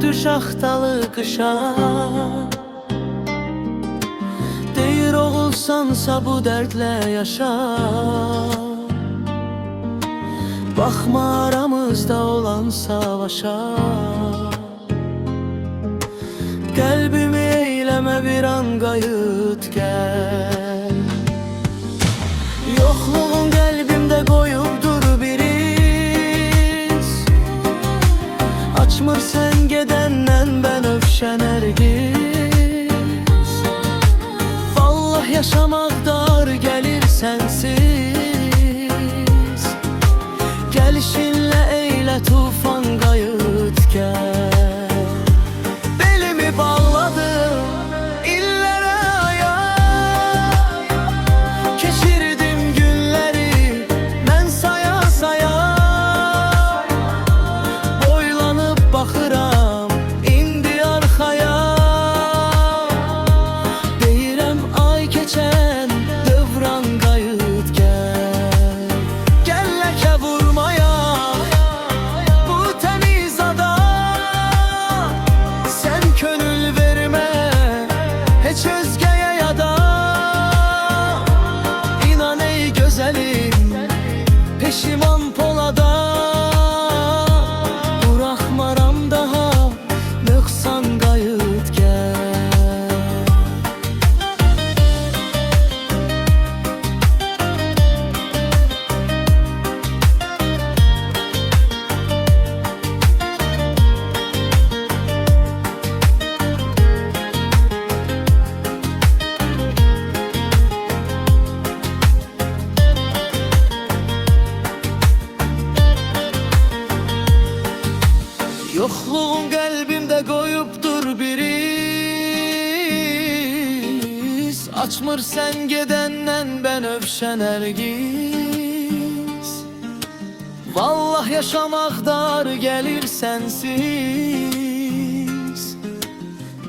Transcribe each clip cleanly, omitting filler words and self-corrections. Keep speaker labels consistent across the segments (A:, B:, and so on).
A: düş axtalı qışa. Deyir oğulsansa bu dərdlə yaşa. Baxma aramızda olan savaşa. Qəlbimi eyləmə bir an qayıt gəl. Yoxluğun qəlbimdə qoyubdur bir iz. Açmır sən gedəndən bən övşən ərgiz. Vallah yaşamaq dar gəlir sənsiz. Gəlişinlə eylə tufan qayıt gəl. Belimi bağladım illərə aya. Keçirdim günləri mən saya saya. Boylanıb baxıram indi arxaya. Deyirəm ay keçən dövran qayıt gəl. Gəl ləkə vurmaya bu təmiz ada. Sən könül vermə heç özgəyə yada. İnan ey gözəlim peşiman polada. Buraxmaram daha nöqsan qayıt gəl. Yoxluğun qəlbimdə qoyubdur bir iz. Açmır sən gedəndən bən övşən ərgiz. Vallah yaşamaq dar gəlir sənsiz.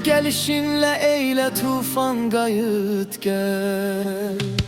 A: Gəlişinlə eylə tufan qayıt gəl.